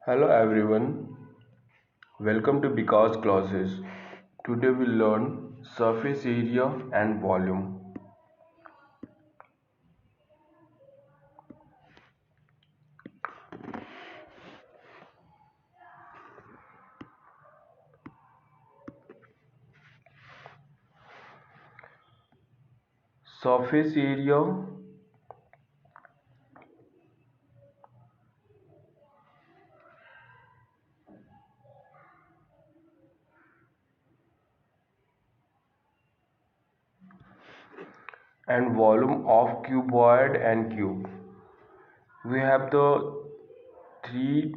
Hello everyone, welcome to Because classes. Today we'll learn surface area and volume. Surface area and volume of cuboid and cube. We have the three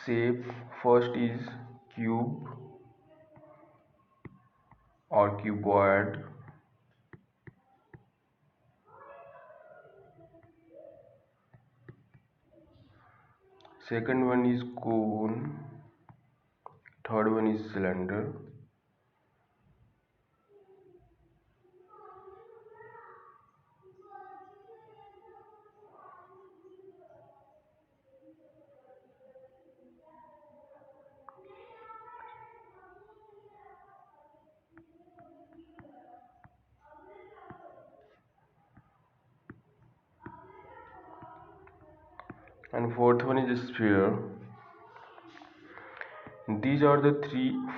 shape. First is cube or cuboid. Second one is cone. Third one is cylinder. And fourth one is a sphere. These are the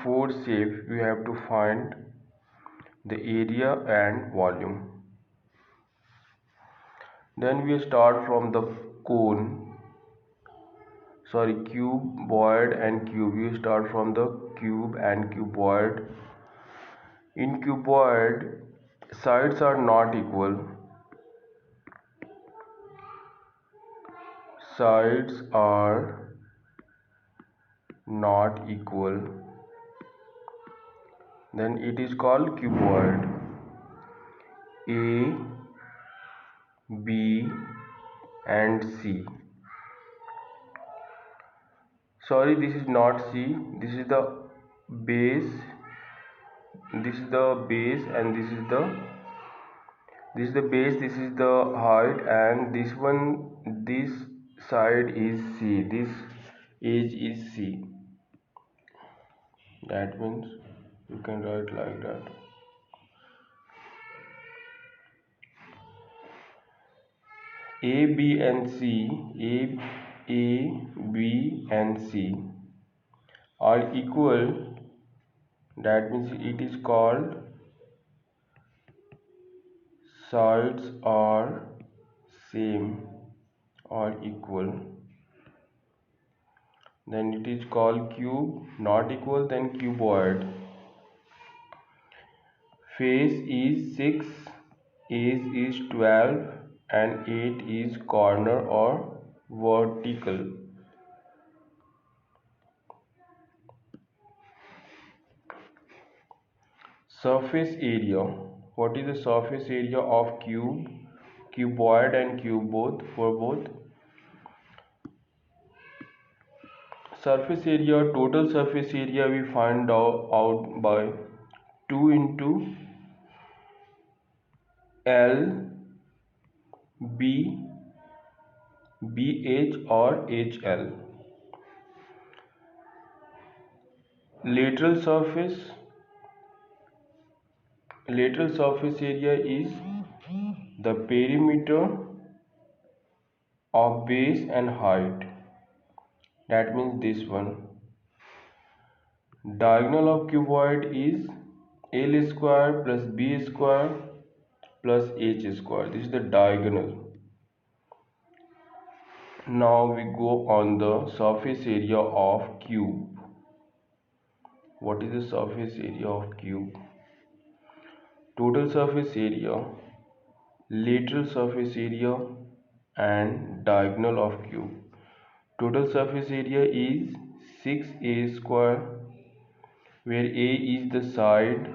four shapes we have to find the area and volume. Then we start from the cuboid and cube. We start from the cube and cuboid. In cuboid, sides are not equal. Sides are not equal. Then it is called cuboid. A, B, and C. Sorry, this is not C. This is the base. This is the base, and this is the base. This is the height, and this side is C. This edge is C. That means you can write like that. A, B, and C. A, B, and C are equal. That means it is called sides are same or equal. Then it is called cube. Not equal, then cuboid. Face is 6, edge is 12, and 8 is corner or vertical. Surface area. What is the surface area of cube, cuboid, and cube both? Surface area, total surface area we find out by 2 into L B BH or HL. Lateral surface area is the perimeter of base and height. That means this one. Diagonal of cuboid is L square plus B square plus H square. This is the diagonal. Now we go on the surface area of cube. What is the surface area of cube? Total surface area, lateral surface area, and diagonal of cube. Total surface area is 6A square, where A is the side.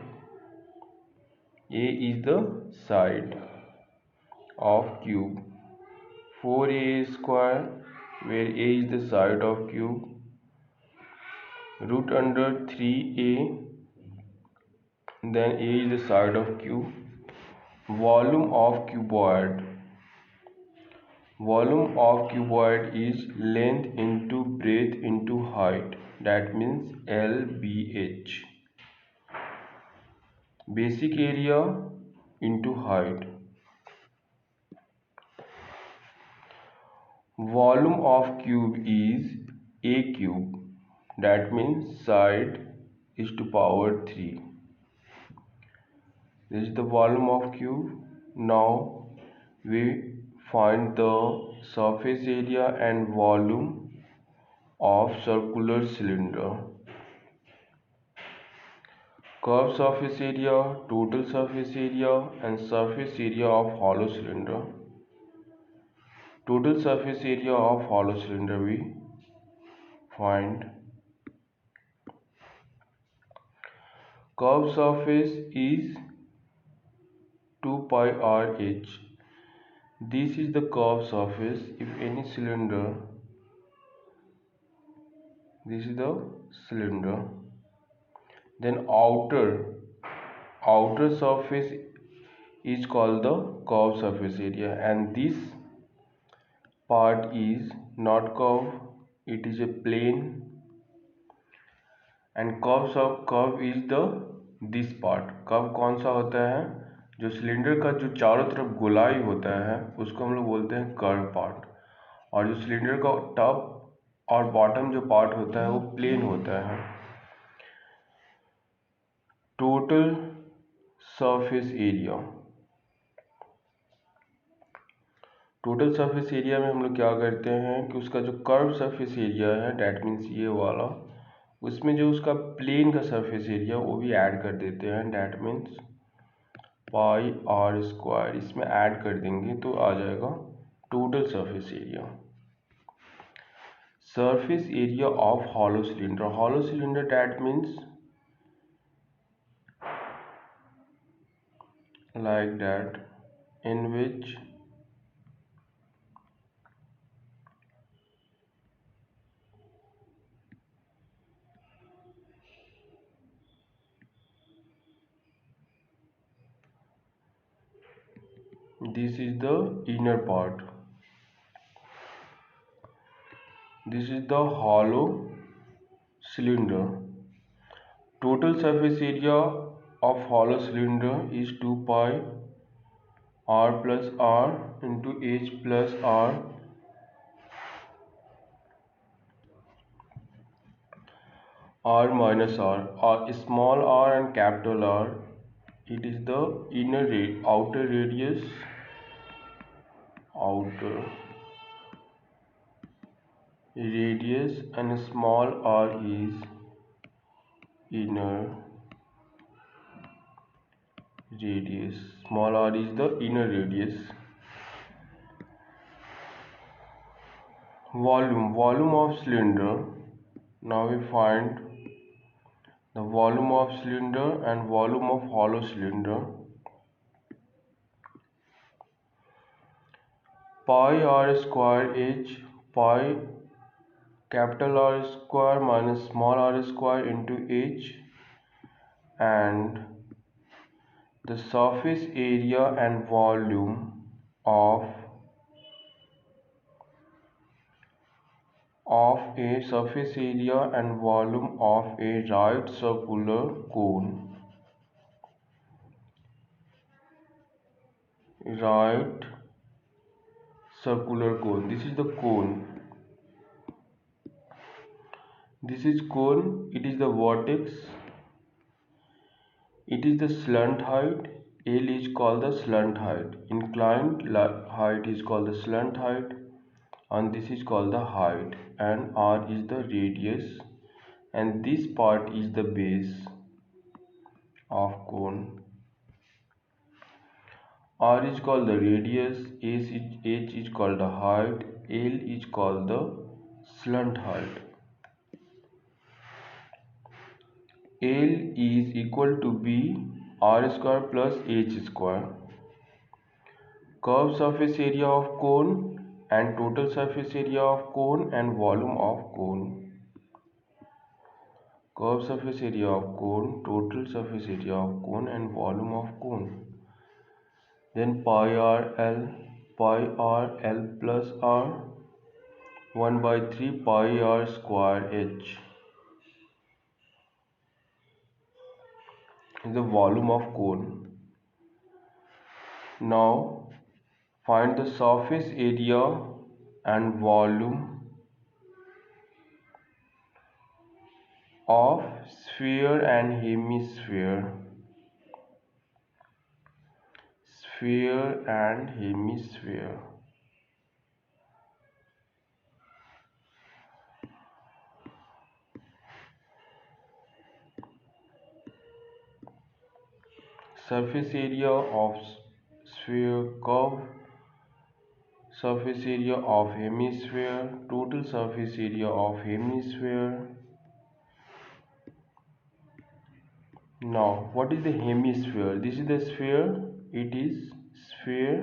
Of cube. 4A square, where A is the side of cube. Root under 3A, then A is the side of cube. Volume of cuboid. volume of cuboid is length into breadth into height, that means LBH. Basic area into height. Volume of cube is a cube, that means side is to power 3. This is the volume of cube. Now we find the surface area and volume of circular cylinder. Curved surface area, total surface area and surface area of hollow cylinder. Total surface area of hollow cylinder we find. Curved surface is 2 pi r h. This is the curved surface. If any cylinder, this is the cylinder, then outer surface is called the curved surface area, and this part is not curved, it is a plane, and curve is the this part. Curve कौन सा होता है? जो cylinder का जो चारों तरफ गोलाई होता है उसको हम लोग बोलते हैं कर्व पार्ट, और जो सिलेंडर का टॉप और बॉटम जो पार्ट होता है वो प्लेन होता है। Total surface area. Total surface area में हम लोग क्या करते हैं कि उसका जो कर्व सरफेस एरिया है, डैट मीन्स ये वाला, उसमें जो उसका प्लेन का सरफेस एरिया वो भी ऐड कर देते हैं, that means pi R square, इसमें ऐड कर देंगे तो आ जाएगा total surface area. Surface area of hollow cylinder. Hollow cylinder that means like that, in which this is the inner part, this is the hollow cylinder. Total surface area of hollow cylinder is 2 pi r plus r into h plus r minus r, or small r and capital R. It is the outer radius, and small r is inner radius. Small r is the inner radius. Volume of cylinder. Now we find the volume of cylinder and volume of hollow cylinder. Pi r square h, pi capital R square minus small r square into h, and the surface area and volume of a surface area and volume of a right circular cone. Right circular cone. This is the cone. This is cone. It is the vertex. It is the slant height. L is called the slant height. Inclined height is called the slant height, and this is called the height, and r is the radius, and this part is the base of cone. R is called the radius, h is called the height, L is called the slant height. L is equal to B r square plus h square. Curved surface area of cone and total surface area of cone and volume of cone. Curved surface area of cone, total surface area of cone and volume of cone. Then pi r L. pi r L plus r 1 by 3 pi r square h is the volume of cone. Now find the surface area and volume of sphere and hemisphere. Sphere and hemisphere. Surface area of sphere curve, surface area of hemisphere, total surface area of hemisphere. Now what is the hemisphere? This is the sphere, it is sphere,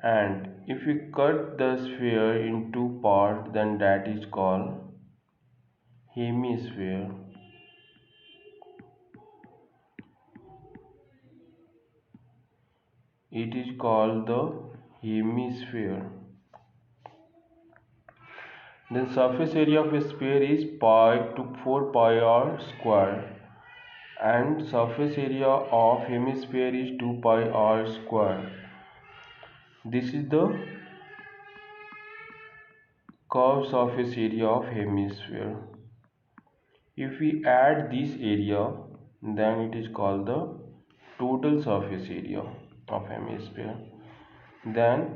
and if we cut the sphere in two parts, then that is called hemisphere. It is called the hemisphere. Then surface area of a sphere is pi to 4 pi r square, and surface area of hemisphere is 2 pi r square. This is the curved surface area of hemisphere. If we add this area, then it is called the total surface area of hemisphere. Then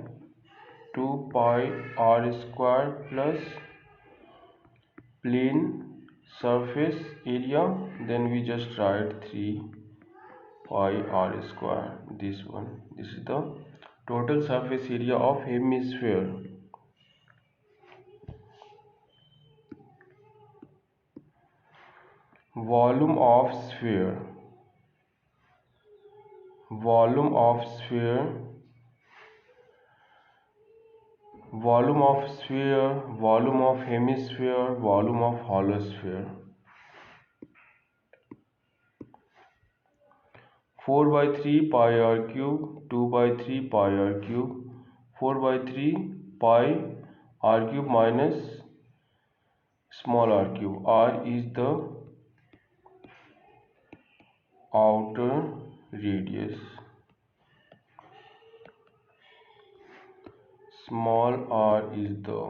2 pi r square plus plane surface area, then we just write 3 pi r square. This is the total surface area of hemisphere. Volume of sphere. Volume of sphere. Volume of sphere, volume of hemisphere, volume of hollow sphere. 4 by 3 pi r cube, 2 by 3 pi r cube, 4 by 3 pi r cube minus small r cube. R is the outer radius, small r is the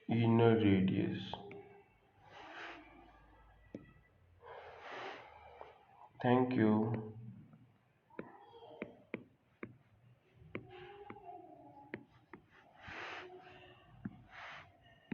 inner radius. Thank you.